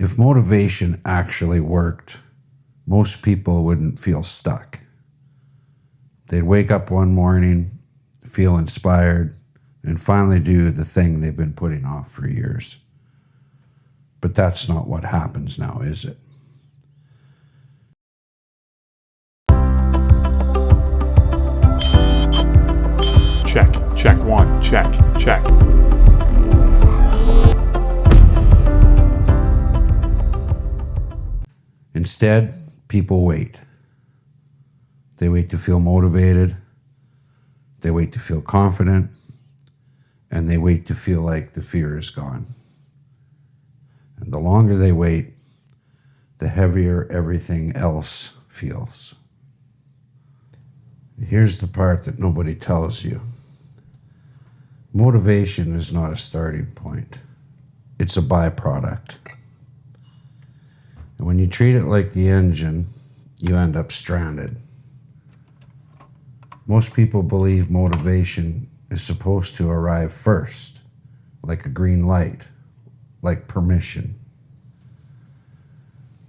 If motivation actually worked, most people wouldn't feel stuck. They'd wake up one morning, feel inspired, and finally do the thing they've been putting off for years. But that's not what happens now, is it? Check, check one, check, check. Instead, people wait. They wait to feel motivated, they wait to feel confident, and they wait to feel like the fear is gone. And the longer they wait, the heavier everything else feels. Here's the part that nobody tells you. Motivation is not a starting point. It's a byproduct. And when you treat it like the engine, you end up stranded. Most people believe motivation is supposed to arrive first, like a green light, like permission.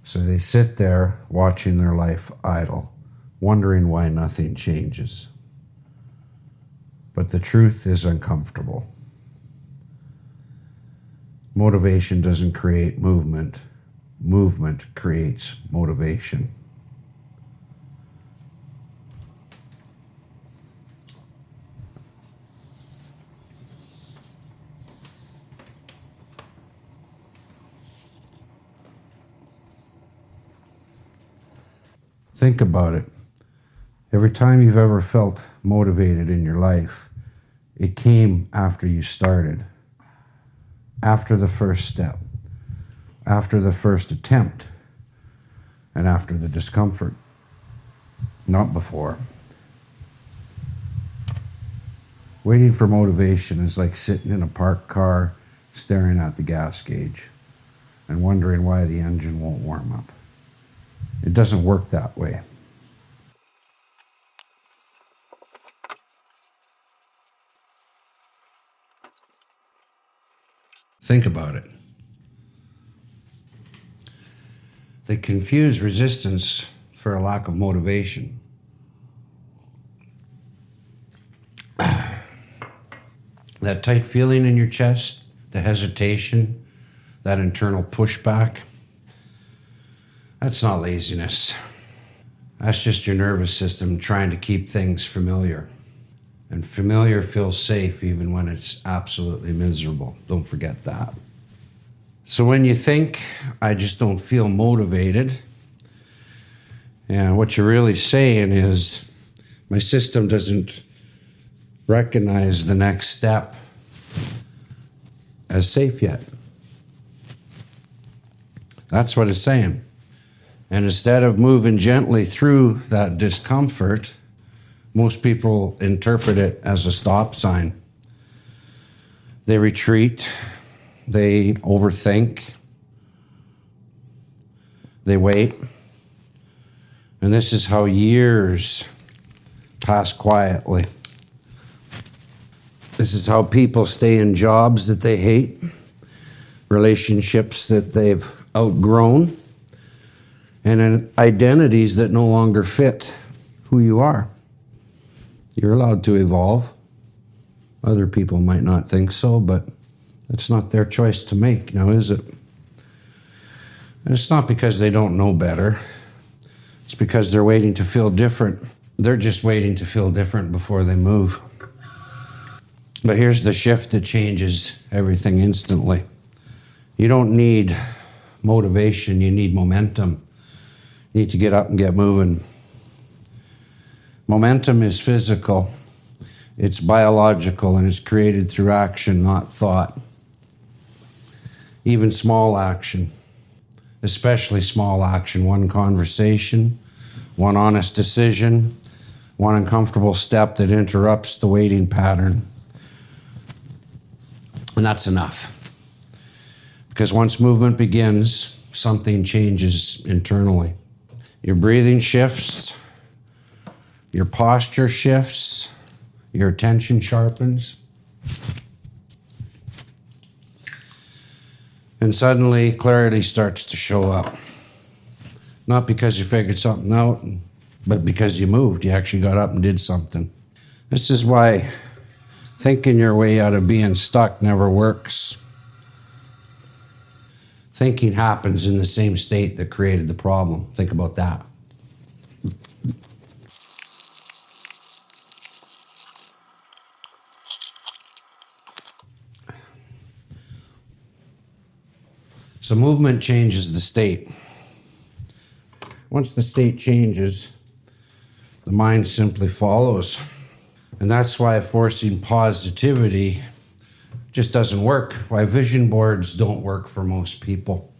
So they sit there watching their life idle, wondering why nothing changes. But the truth is uncomfortable. Motivation doesn't create movement. Movement creates motivation. Think about it. Every time you've ever felt motivated in your life, it came after you started, after the first step, after the first attempt, and after the discomfort, not before. Waiting for motivation is like sitting in a parked car, staring at the gas gauge, and wondering why the engine won't warm up. It doesn't work that way. Think about it. They confuse resistance for a lack of motivation. That tight feeling in your chest, the hesitation, that internal pushback, that's not laziness. That's just your nervous system trying to keep things familiar. And familiar feels safe even when it's absolutely miserable. Don't forget that. So when you think, I just don't feel motivated, and what you're really saying is, my system doesn't recognize the next step as safe yet. That's what it's saying. And instead of moving gently through that discomfort, most people interpret it as a stop sign. They retreat, they overthink, they wait. And this is how years pass quietly. This is how people stay in jobs that they hate, relationships that they've outgrown, and in identities that no longer fit who you are. You're allowed to evolve. Other people might not think so, but it's not their choice to make, now is it? And it's not because they don't know better. It's because they're waiting to feel different. They're just waiting to feel different before they move. But here's the shift that changes everything instantly. You don't need motivation, you need momentum. You need to get up and get moving. Momentum is physical, it's biological, and it's created through action, not thought. Even small action, especially small action, one conversation, one honest decision, one uncomfortable step that interrupts the waiting pattern. And that's enough. Because once movement begins, something changes internally. Your breathing shifts, your posture shifts, your attention sharpens. And suddenly clarity starts to show up. Not because you figured something out, but because you moved. You actually got up and did something. This is why thinking your way out of being stuck never works. Thinking happens in the same state that created the problem. Think about that. So movement changes the state. Once the state changes, the mind simply follows. And that's why forcing positivity just doesn't work. Why vision boards don't work for most people.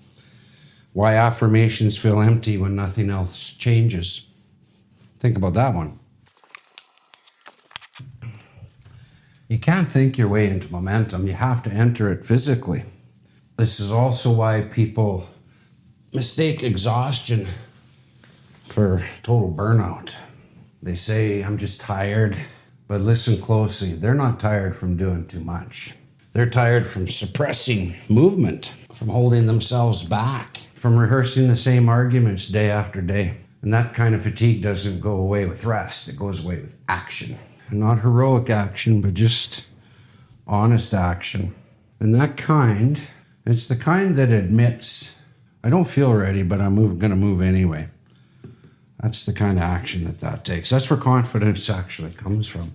Why affirmations feel empty when nothing else changes. Think about that one. You can't think your way into momentum. You have to enter it physically. This is also why people mistake exhaustion for total burnout. They say, I'm just tired. But listen closely. They're not tired from doing too much. They're tired from suppressing movement, from holding themselves back, from rehearsing the same arguments day after day. And that kind of fatigue doesn't go away with rest. It goes away with action. Not heroic action, but just honest action. And that kind, it's the kind that admits, I don't feel ready, but I'm going to move anyway. That's the kind of action that takes. That's where confidence actually comes from.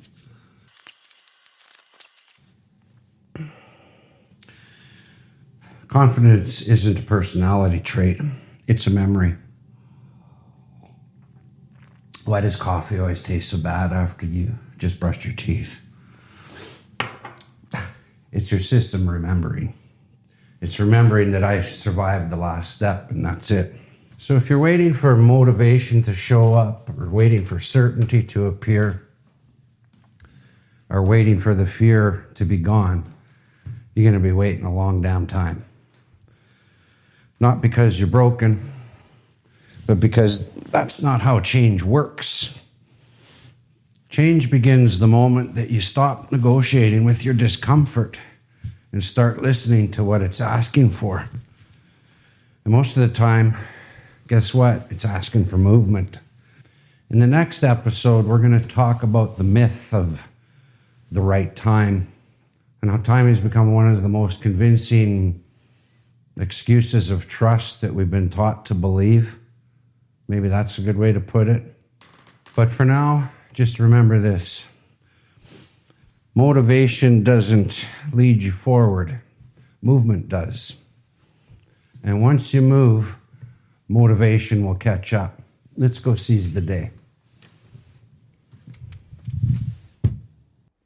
Confidence isn't a personality trait. It's a memory. Why does coffee always taste so bad after you just brushed your teeth? It's your system remembering. It's remembering that I survived the last step and that's it. So if you're waiting for motivation to show up, or waiting for certainty to appear, or waiting for the fear to be gone, you're going to be waiting a long damn time. Not because you're broken, but because that's not how change works. Change begins the moment that you stop negotiating with your discomfort and start listening to what it's asking for. And most of the time, guess what? It's asking for movement. In the next episode, we're going to talk about the myth of the right time and how time has become one of the most convincing excuses of trust that we've been taught to believe. Maybe that's a good way to put it. But for now, just remember this. Motivation doesn't lead you forward. Movement does. And once you move, motivation will catch up. Let's go seize the day.